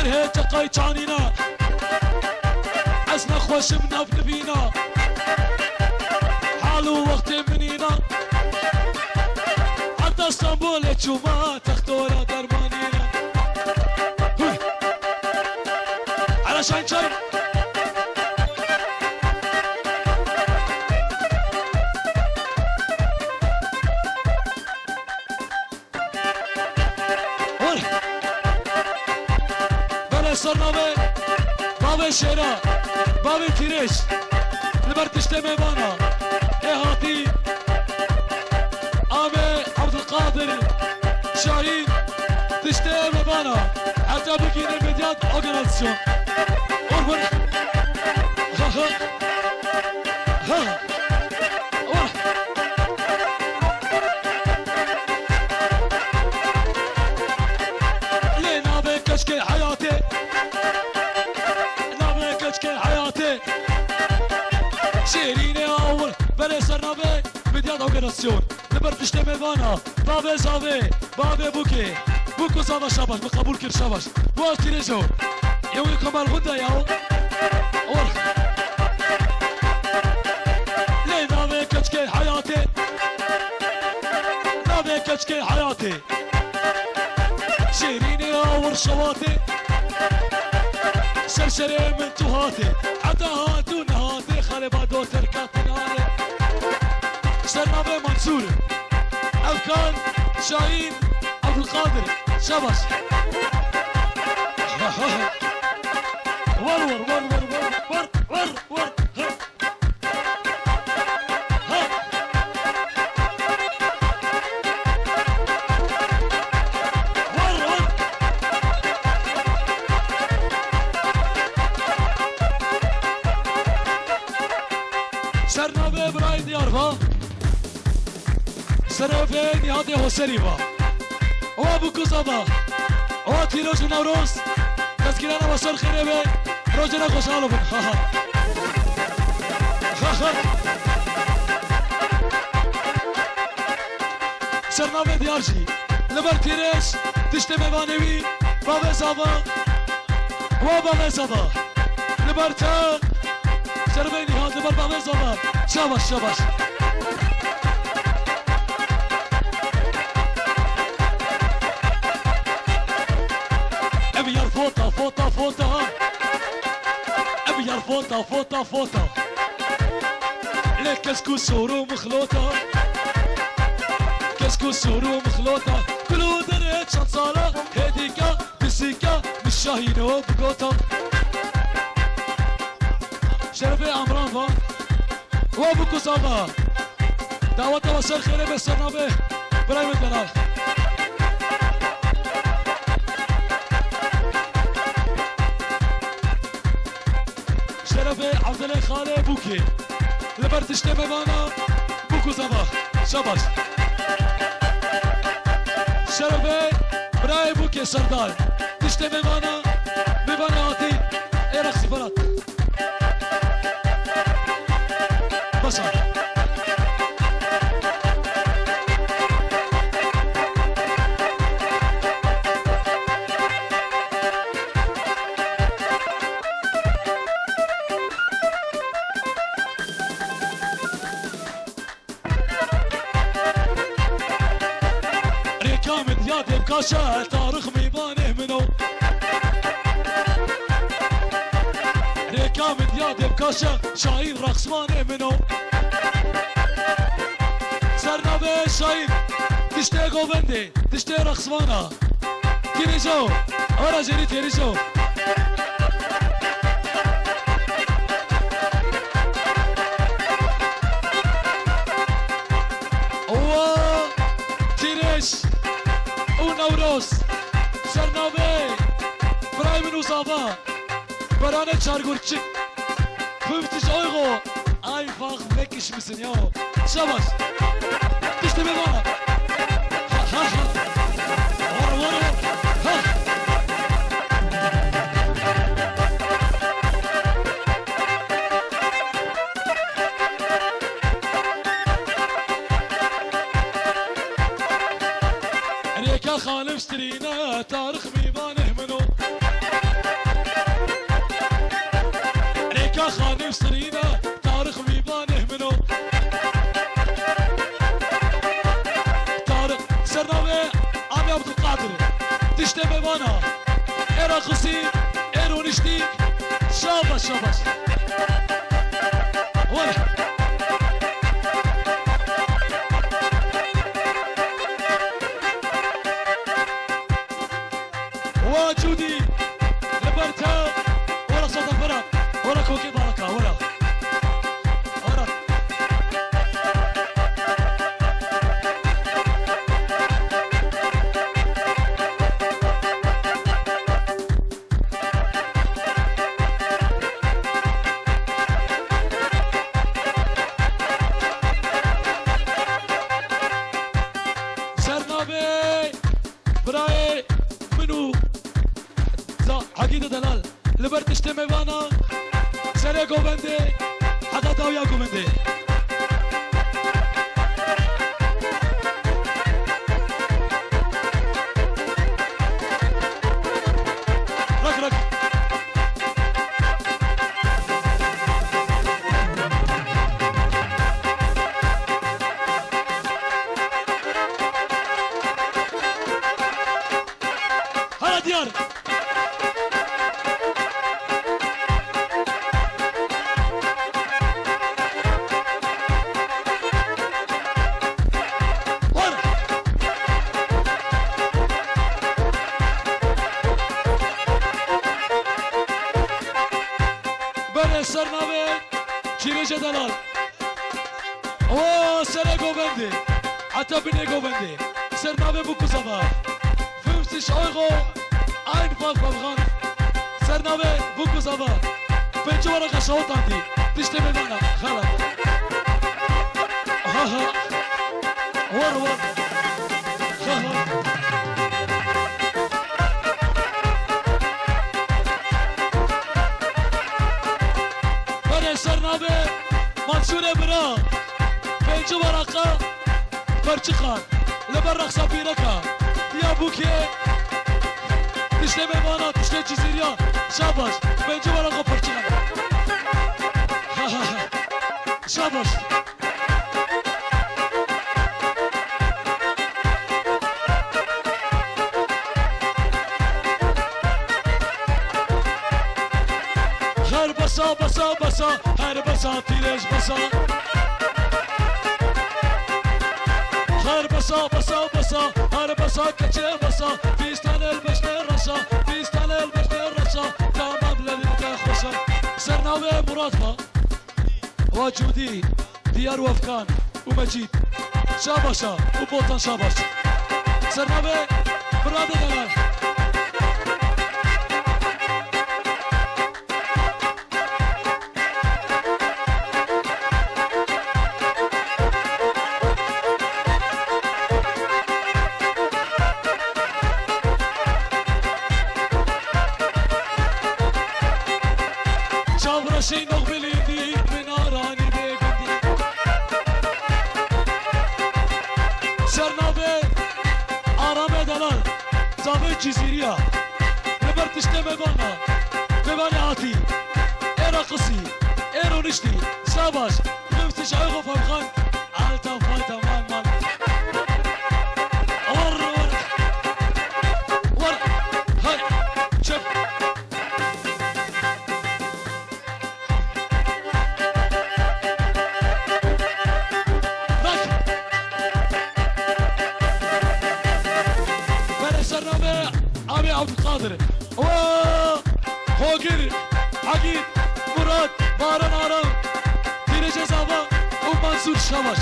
هيت قيتانينا عزنا خوش من بنبينا حالو وقت منينا حتى اسطنبول تشوما تختورا درمانينا علشان شايف صرنا بابا شيرا بابا تيريش لبرتشتي ميبانا اهاتي امي عبد القادر شاهين تشتي ميبانا حتى بكين الميديات اوغناسيون اوربر ها ها ها لينا بكشكي حياتي شيريني اول بلا سرنابي ميديات اوغناسيون لبرتشتي ميبانا بابا زافي بابا بوكي بوكو زافا شاباش بقبول كير شاباش واش تيريجو يومكم الغدا ياو لي نافي كتشكي حياتي نافي كتشكي حياتي شيريني اول شواتي شرشري من توهاتي حتى هاتو نهاتي خالي بادو تركاتنالي سرنابي منصور أفكان شاهين عبد القادر شبش ور ور ور ور ور ور ور سرنابه برای دیاربا سرنابه نیاده حسریبا او بکوزابا او تیروش نوروز تذکرانه بسر خیره به روزنا خوشحالو بن سرنابه دیارجی لبر تیرش تشت میوانوی بابا زابا و بابا زابا لبر تا سربيني هذا بربع بالزبط شابش شابش ابيار فوطة فوطة فوطة ابيار فوطة فوطة فوطة ليك كسكس ورو مخلوطة كسكس ورو مخلوطة كلو دريت شنصالة هديكا بسيكا مش شاهين وبقوطة شرفي عمران فان وابو كوسافا دعوة وصل خيري بالسرنابه برايم القناة شرفي عبد الله خالي بوكي لبرتشتي ميبانا بو كوسافا شاباش شرفي براي بوكي سردار تشتي ميبانا ميبانا هاتي ايه رقصي برات بصر ريكام ديادي بكاشا تاريخ ميبانه منو ريكام ديادي بكاشا شاهين رقصمانه منو سرنابه شاهين تشتي قوبندي تشتي رقصمانه تيريجو ورا جري تيريجو تيريش ونوروز سرنابه براي منو صافا برانه çargurçik Fıftiş oygo ay fak mekiş misin ya şabaş işte be bana ha ha var var ha ريكا خالف اشترينا تاريخ ميبانه منو تشتمي وانا ايرا قصي ايرو نشتي شابش شابش ولا وجودي لبرتا ولا صوت الفرق ولا كوكي بركه ولا براي منو حقيقة دلال لبرت اشتمي وانا سريقو بندي حدا داوياكو بندي رك رك هلا ديار بره سرنامه چیرش دلال اوه سره گوبنده حتی بینه گوبنده سرنامه بکو سبا 50 euro einfach verbrannt سرنامه بکو سبا پنجو ورقه شهوت عندي تشتمي معنا خلاص ور ور سرنامه منصور برا پنج ورقه پرچخان لبرق سفیرکا یا بوکه تشته میوانا تشته چیزیریا شاباش پنج ورقه پرچخان شاباش هر بسا بسا بسا هر بسا تیرش بسا هر بسا بسا بسا هر بسا کچه بسا فیستان البشت رشا فیستان البشت رشا تمام للیت خوشا سرنامه مراد وجودی دیار وفکان و مجید شاباشا و بوتان شاباش سرنامه مراد دلال شي نغبلي دي من اراني بيقدي سرنامه آرام دلال زاوية جزيرية لبرت اشتمي بانا بباني عاتي ايرا قصي ايرو نشتي ساباش 50 euro verbrannt alter Falter Mann Mann ور هاي شوف أبي عبد القادر خوكر عقيد مراد باران عرام تيري جزابا ومنصور شاباش